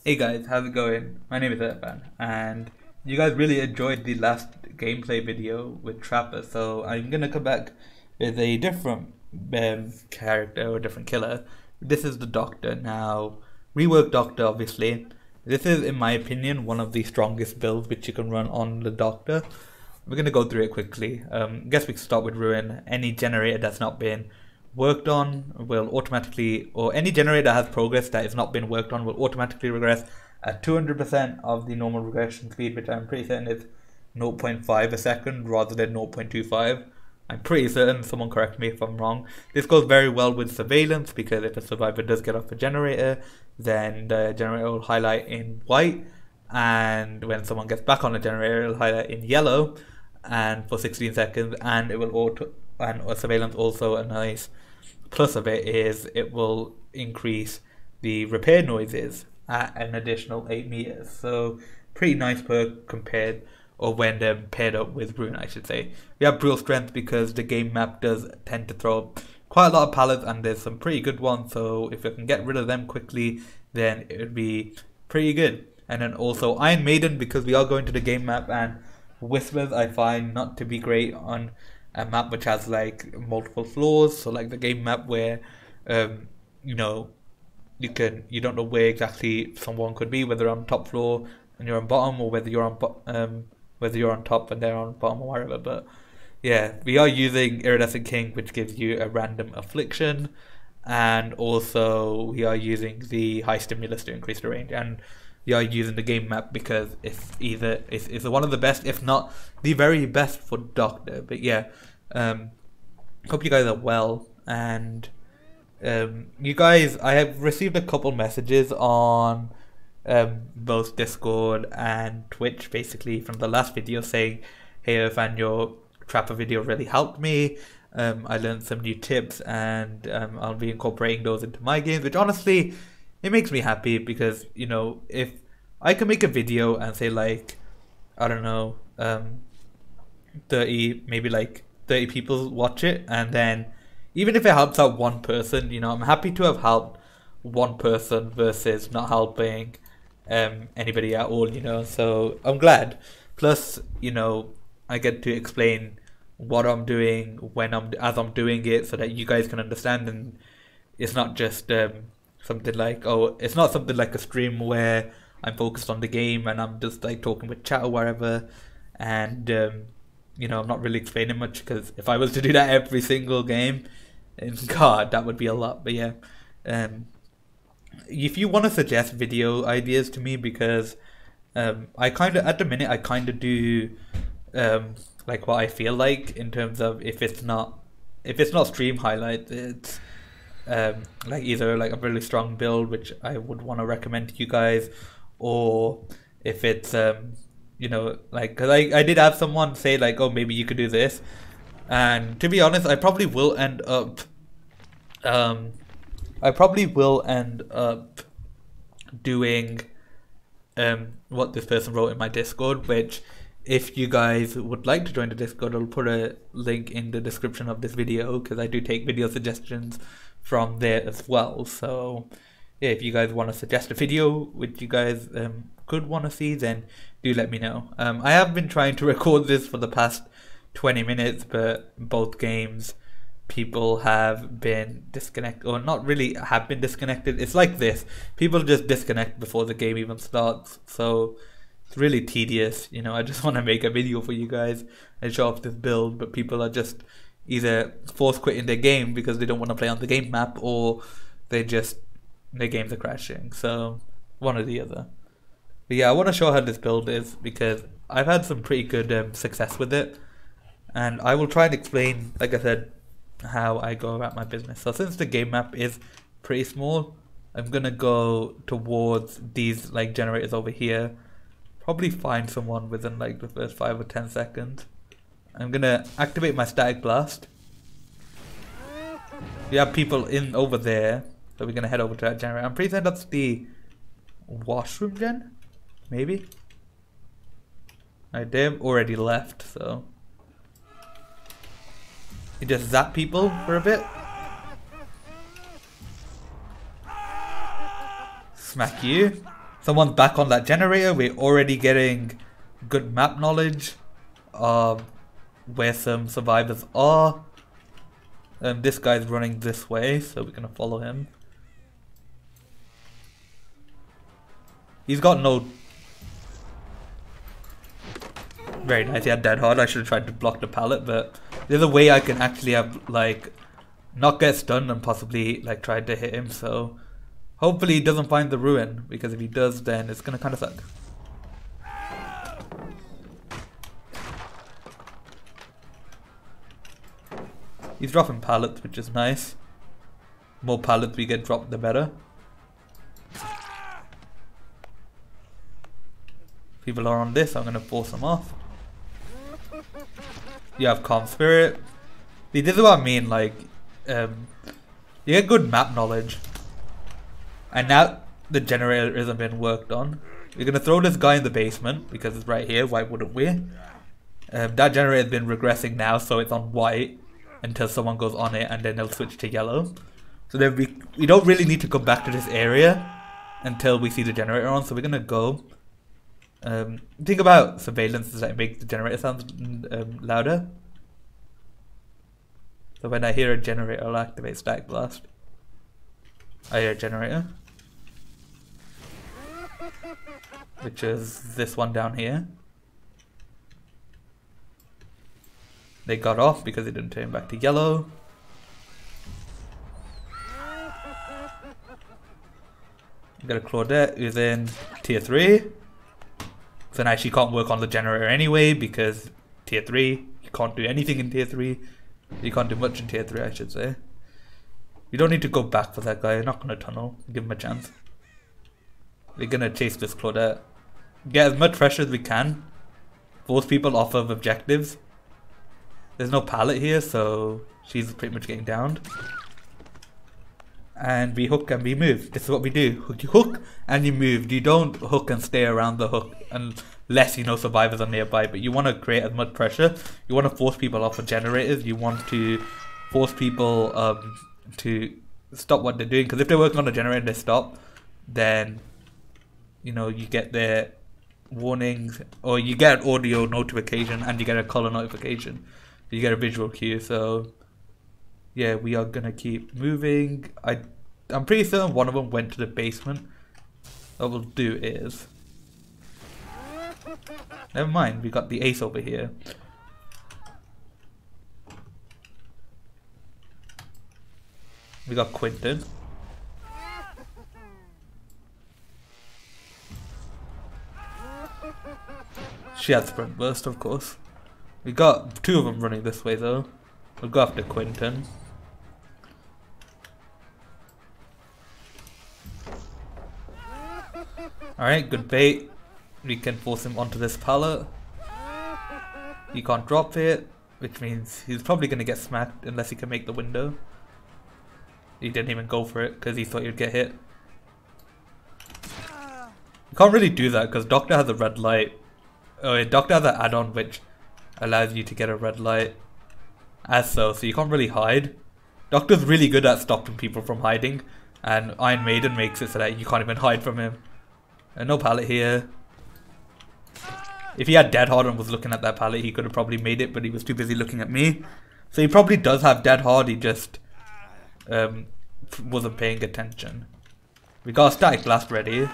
Hey guys, how's it going? My name is Irfan, and you guys really enjoyed the last gameplay video with Trapper, so I'm gonna come back with a different character or different killer. This is the Doctor. Now, reworked Doctor, obviously. This is, in my opinion, one of the strongest builds which you can run on the Doctor. We're gonna go through it quickly. Guess we can start with Ruin. Any generator that's not been worked on will automatically, or any generator that has progress that has not been worked on will automatically regress at 200% of the normal regression speed, which I'm pretty certain is zero point 0.5 a second rather than 0.25. I'm pretty certain, someone correct me if I'm wrong. This goes very well with surveillance because if a survivor does get off a generator, then the generator will highlight in white, and when someone gets back on the generator, it will highlight in yellow, and for 16 seconds, and it will auto, and surveillance also a nice plus of it is it will increase the repair noises at an additional 8 meters. So pretty nice perk compared, or when they're paired up with Rune, I should say. We have Brutal Strength because the game map does tend to throw quite a lot of pallets, and there's some pretty good ones. So if you can get rid of them quickly, then it would be pretty good. And then also Iron Maiden because we are going to the game map, and Whispers I find not to be great on a map which has like multiple floors. So like the game map where you know you don't know where exactly someone could be, whether on top floor and you're on bottom, or whether you're on top and they're on bottom or whatever. But yeah, we are using Iridescent King, which gives you a random affliction, and also we are using the high stimulus to increase the range, and we are using the game map because it's one of the best, if not the very best for Doctor. But yeah, hope you guys are well, and you guys, I have received a couple messages on both Discord and Twitch, basically from the last video, saying, "Hey, Irfan, your Trapper video really helped me. I learned some new tips, and I'll be incorporating those into my games," which honestly, it makes me happy because, you know, if I can make a video and say like, I don't know, 30, maybe like 30 people watch it, and then even if it helps out one person, you know, I'm happy to have helped one person versus not helping anybody at all, you know, so I'm glad. Plus, you know, I get to explain what I'm doing as I'm doing it so that you guys can understand, and it's not just something like, oh, it's not something like a stream where I'm focused on the game and I'm just like talking with chat or whatever, and you know, I'm not really explaining much, because if I was to do that every single game, God, that would be a lot. But yeah, if you want to suggest video ideas to me, because I kind of, at the minute, I kind of do like what I feel like in terms of if it's not stream highlights, it's like either like a really strong build which I would want to recommend to you guys, or if it's you know, like, because I did have someone say like, oh, maybe you could do this, and to be honest, I probably will end up doing what this person wrote in my Discord, which, if you guys would like to join the Discord, I'll put a link in the description of this video, because I do take video suggestions from there as well. So yeah, if you guys want to suggest a video which you guys could want to see, then do let me know. I have been trying to record this for the past 20 minutes, but both games people have been disconnected, or not really have been disconnected. It's like this, people just disconnect before the game even starts, so it's really tedious, you know. I just want to make a video for you guys and show off this build, but people are just either force quitting their game because they don't want to play on the game map, or their games are crashing, so one or the other. But yeah, I want to show how this build is because I've had some pretty good success with it, and I will try and explain, like I said, how I go about my business. So since the game map is pretty small, I'm gonna go towards these like generators over here, probably find someone within like the first 5 or 10 seconds. I'm gonna activate my static blast. We have people in over there, so we're gonna head over to that generator. I'm pretty sure that's the washroom gen, maybe. Right, they've already left, so you just zap people for a bit. Smack you. someone's back on that generator. We're already getting good map knowledge of where some survivors are. This guy's running this way, so we're gonna follow him. He's got no... Very nice, he had dead hard. I should have tried to block the pallet, but there's a way I can actually have, like, not get stunned and possibly, like, try to hit him, so... Hopefully he doesn't find the ruin, because if he does, then it's gonna kind of suck. He's dropping pallets, which is nice. More pallets we get dropped, the better. People are on this, I'm gonna force them off. You have calm spirit. See, this is what I mean, like, you get good map knowledge. And now the generator isn't being worked on. We're gonna throw this guy in the basement because it's right here, why wouldn't we? That generator has been regressing now, so it's on white until someone goes on it, and then it'll switch to yellow. So then we don't really need to go back to this area until we see the generator on, so we're gonna go. Think about surveillance, does that make the generator sound louder? So when I hear a generator, I'll activate Static Blast. I hear a generator, which is this one down here. They got off because it didn't turn back to yellow. We got a Claudette who's in tier 3. So now she can't work on the generator anyway because tier 3, you can't do anything in tier 3. You can't do much in tier 3, I should say. You don't need to go back for that guy, you're not going to tunnel. Give him a chance. We're going to chase this Claudette. Get as much pressure as we can. Force people off of objectives. There's no pallet here, so she's pretty much getting downed. And we hook and we move. This is what we do. You hook and you move. You don't hook and stay around the hook unless you know survivors are nearby. But you want to create as much pressure. You want to force people off of generators. You want to force people to stop what they're doing. Because if they're working on the generator and they stop, then you know you get their warnings, or you get an audio notification and you get a color notification. You get a visual cue. So yeah, we are gonna keep moving. I'm pretty certain one of them went to the basement. What we'll do is, never mind, we got the ace over here. We got Quinton. She had sprint burst, of course. We got 2 of them running this way though. We'll go after Quinton. Alright, good bait. We can force him onto this pallet. He can't drop it, which means he's probably going to get smacked unless he can make the window. He didn't even go for it because he thought he'd get hit. You can't really do that because Doctor has a red light. Oh, Doctor has an add-on which allows you to get a red light so you can't really hide. Doctor's really good at stopping people from hiding, and Iron Maiden makes it so that you can't even hide from him. No pallet here. If he had Dead Hard and was looking at that pallet, he could have probably made it, but he was too busy looking at me. So he probably does have Dead Hard, he just wasn't paying attention. We got a Static Blast ready,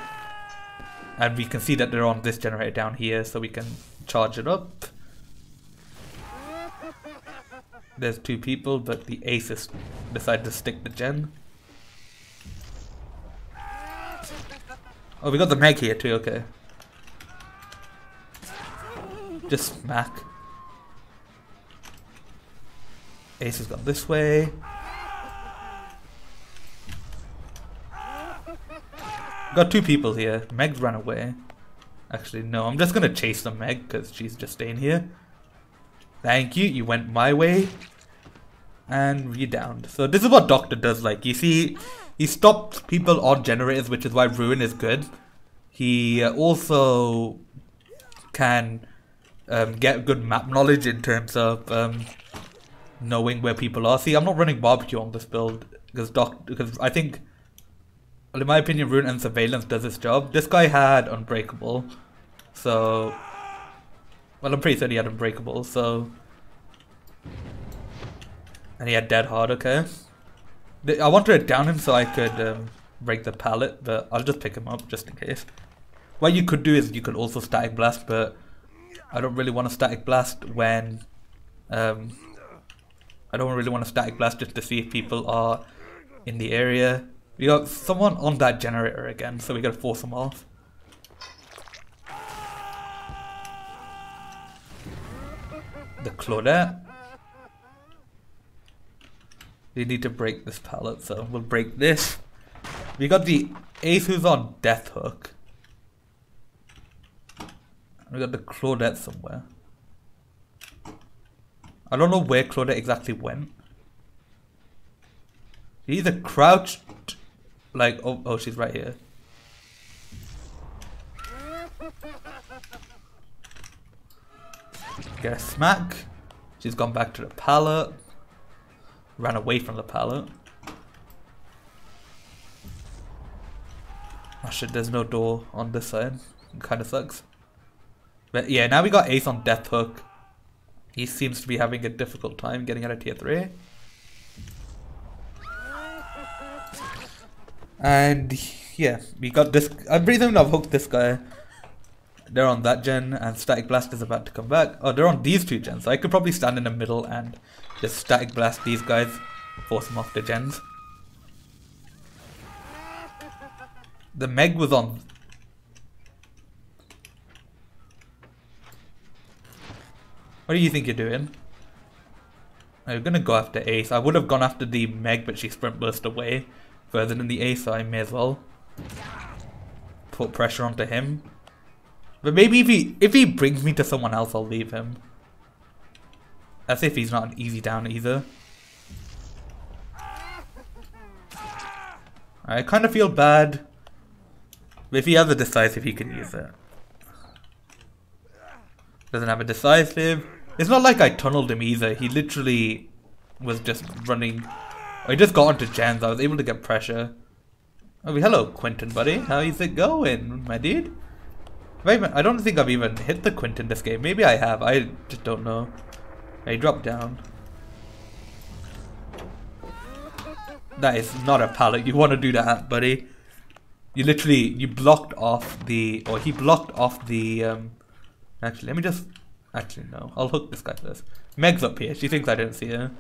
and we can see that they're on this generator down here, so we can charge it up. There's 2 people, but the aces decided to stick the gen. Oh, we got the Meg here too, okay. Just smack. Ace has gone this way. Got 2 people here. Meg's ran away. Actually, no, I'm just gonna chase the Meg because she's just staying here. Thank you, you went my way. And we downed. So this is what Doctor does, like, you see, he stops people on generators, which is why Ruin is good. He also can get good map knowledge in terms of knowing where people are. See, I'm not running barbecue on this build because I think well, in my opinion, Rune and Surveillance does its job. This guy had Unbreakable, so... Well, I'm pretty certain he had Unbreakable, so... And he had Dead Hard, okay. I wanted to down him so I could break the pallet, but I'll just pick him up just in case. What you could do is you could also Static Blast, but I don't really want to Static Blast when... I don't really want to Static Blast just to see if people are in the area. We got someone on that generator again, so we gotta force them off. The Claudette. We need to break this pallet, so we'll break this. We got the Ace who's on Death Hook. We got the Claudette somewhere. I don't know where Claudette exactly went. She either crouched, like, oh, she's right here. Get a smack. She's gone back to the pallet. Ran away from the pallet. Oh shit, there's no door on this side. It kinda sucks. But yeah, now we got Ace on Death Hook. He seems to be having a difficult time getting out of tier 3. And yeah, we got this. I'm pretty certain I've hooked this guy. They're on that gen, and Static Blast is about to come back. Oh, they're on these 2 gens. So I could probably stand in the middle and just Static Blast these guys, force them off the gens. The Meg was on. What do you think you're doing? I'm gonna go after Ace. I would have gone after the Meg, but she sprint burst away further than the Ace, so I may as well put pressure onto him. But maybe if he brings me to someone else, I'll leave him. As if he's not an easy down either. I kind of feel bad. But if he has a decisive, he can use it. Doesn't have a decisive. It's not like I tunneled him either. He literally was just running. Oh, he just got onto gens. I was able to get pressure. Oh, hello, Quentin, buddy. How is it going, my dude? I don't think I've even hit the Quentin this game. Maybe I have. I just don't know. He dropped down. That is not a pallet. You want to do that, buddy. You blocked off the... Or he blocked off the... Actually, let me just... Actually, no. I'll hook this guy first. Meg's up here. She thinks I didn't see her.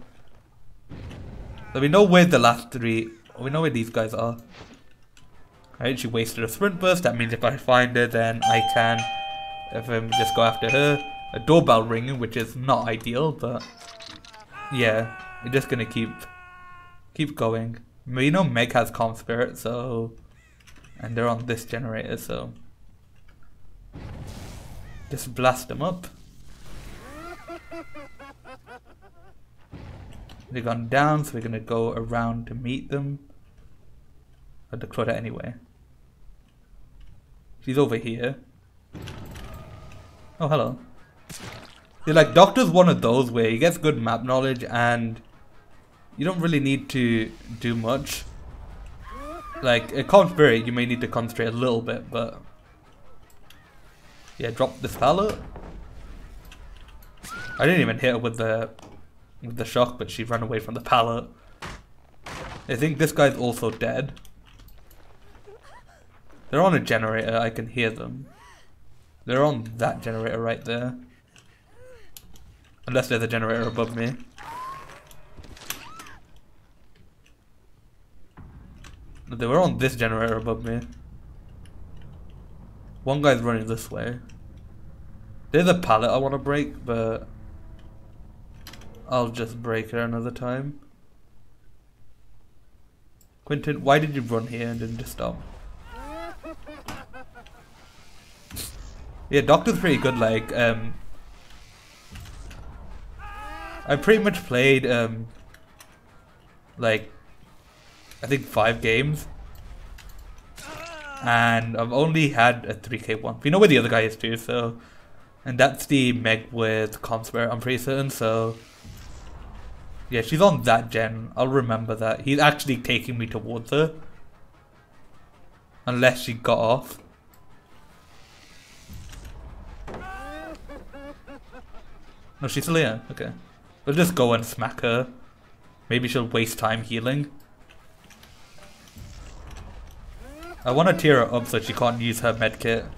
So we know where the last 3... We know where these guys are. Alright, she wasted a sprint burst. That means if I find her, then I can just go after her. A doorbell ringing, which is not ideal, but yeah, we're just gonna keep going. We know Meg has Calm Spirit, so, and they're on this generator, so just blast them up. They've gone down, so we're gonna go around to meet them. At the Claudette anyway. She's over here. Oh, hello. See, like, Doctor's one of those where he gets good map knowledge and you don't really need to do much. Like, a Calm Spirit, you may need to concentrate a little bit, but yeah, drop this pallet. I didn't even hit her with the shock, but she ran away from the pallet. I think this guy's also dead. They're on a generator, I can hear them. They're on that generator right there. Unless there's a generator above me. They were on this generator above me. One guy's running this way. There's a pallet I want to break, but I'll just break her another time. Quentin, why did you run here and didn't just stop? Yeah, Doctor's pretty good. Like, I pretty much played, like, I think 5 games. And I've only had a 3k one. We know where the other guy is too, so. And that's the Meg with Calm Spirit, I'm pretty certain, so. Yeah, she's on that gen. I'll remember that. He's actually taking me towards her. Unless she got off. No, she's still here. Okay. We'll just go and smack her. Maybe she'll waste time healing. I want to tear her up so she can't use her medkit. I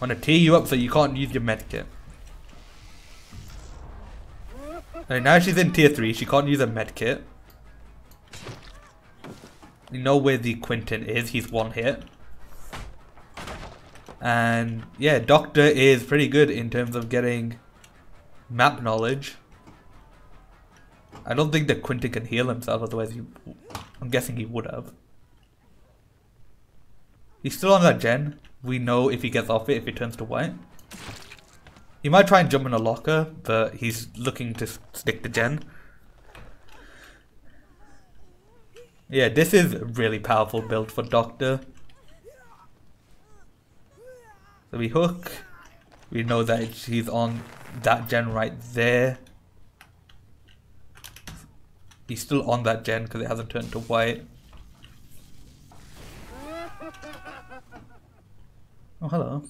want to tear you up so you can't use your medkit. And now she's in tier 3, she can't use a medkit. You know where the Quentin is, he's one hit. And yeah, Doctor is pretty good in terms of getting map knowledge. I don't think that Quentin can heal himself, otherwise I'm guessing he would have. He's still on that gen. We know if he gets off it, if it turns to white. He might try and jump in a locker, but he's looking to stick to gen. Yeah, this is a really powerful build for Doctor. So we hook. We know that he's on that gen right there. He's still on that gen because it hasn't turned to white. Oh, hello.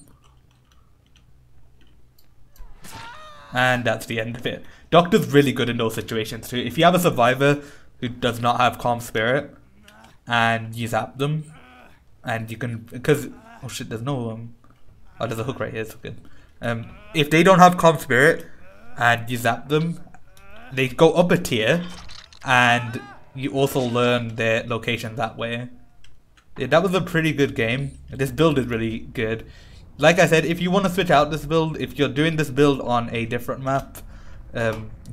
And that's the end of it. Doctor's really good in those situations too. If you have a survivor who does not have calm spirit and you zap them, and you can, because, oh shit, there's no, oh, there's a hook right here, so good. If they don't have calm spirit and you zap them, they go up a tier and you also learn their location that way. Yeah, that was a pretty good game. This build is really good. Like I said, if you want to switch out this build, if you're doing this build on a different map,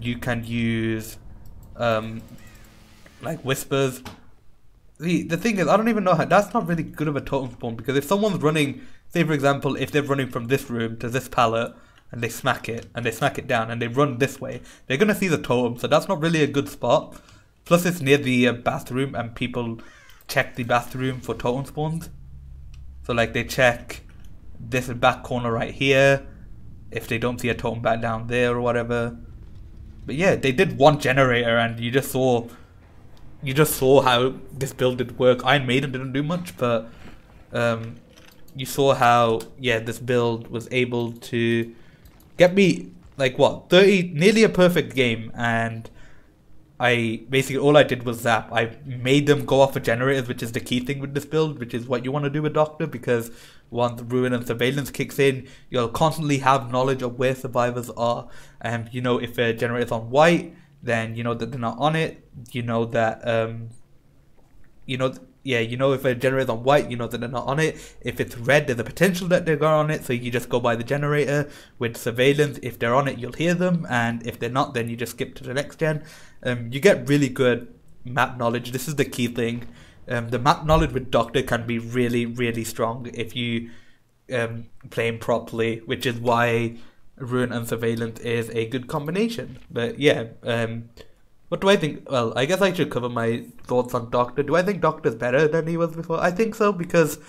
you can use like whispers. The thing is, I don't even know how, that's not really good of a totem spawn, because if someone's running, say for example, if they're running from this room to this pallet and they smack it down and they run this way, they're gonna see the totem, so that's not really a good spot. Plus it's near the bathroom and people check the bathroom for totem spawns. So like they check this back corner right here if they don't see a totem back down there or whatever. But yeah, they did one generator and you just saw how this build did work. Iron Maiden didn't do much, but you saw how, yeah, this build was able to get me like what, 30, nearly a perfect game. And I basically, all I did was zap. I made them go off of generators, which is the key thing with this build, which is what you want to do with Doctor, because once Ruin and Surveillance kicks in, you'll constantly have knowledge of where survivors are. And you know, if a generator's on white, then you know that they're not on it. You know that you know if a generator's on white, you know that they're not on it. If it's red, there's a potential that they're on it, so you just go by the generator. With Surveillance, if they're on it, you'll hear them, and if they're not, then you just skip to the next gen. You get really good map knowledge. This is the key thing. The map knowledge with Doctor can be really, really strong if you play him properly, which is why Ruin and Surveillance is a good combination. But yeah, what do I think? Well, I guess I should cover my thoughts on Doctor. Do I think Doctor's better than he was before? I think so, because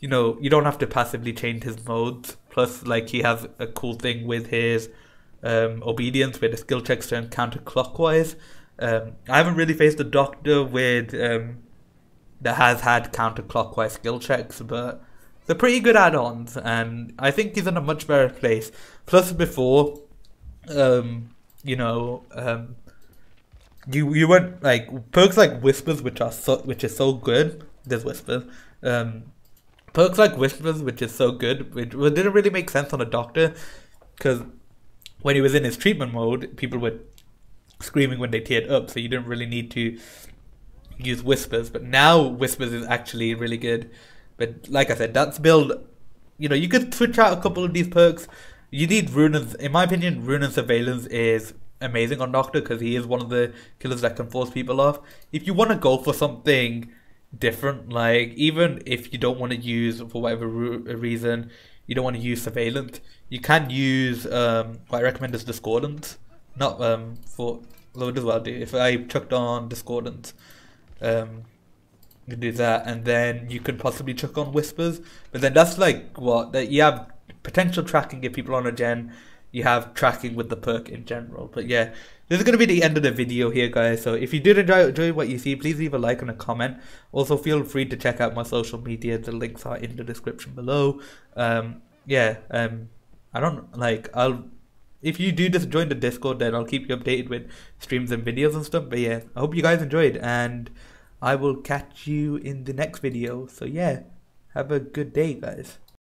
you know, you don't have to passively change his modes. Plus, like, he has a cool thing with his obedience, where the skill checks turn counterclockwise. I haven't really faced a Doctor with that has had counterclockwise skill checks, but they're pretty good add-ons, and I think he's in a much better place. Plus, before, you know, you weren't like perks like Whispers, which is so good. There's Whispers. Perks like Whispers, which is so good, which didn't really make sense on a Doctor, because when he was in his treatment mode, people were screaming when they teared up, so you didn't really need to use Whispers. But now Whispers is actually really good. But like I said, that's build, you know, you could switch out a couple of these perks. You need Ruin, in my opinion, Ruin and Surveillance is amazing on Doctor, because he is one of the killers that can force people off. If you want to go for something different, like even if you don't want to use, for whatever reason, you don't want to use Surveillance, you can use what I recommend is Discordance. Not for load as well. Do if I chucked on Discordance, you do that, and then you could possibly chuck on Whispers. But then that's like what, that you have potential tracking if people on a gen. you have tracking with the perk in general. But yeah, this is going to be the end of the video here, guys. So if you did enjoy what you see, please leave a like and a comment. Also, feel free to check out my social media. The links are in the description below. I don't like, if you do just join the Discord, then I'll keep you updated with streams and videos and stuff. But yeah, I hope you guys enjoyed, and I will catch you in the next video. So yeah, have a good day, guys.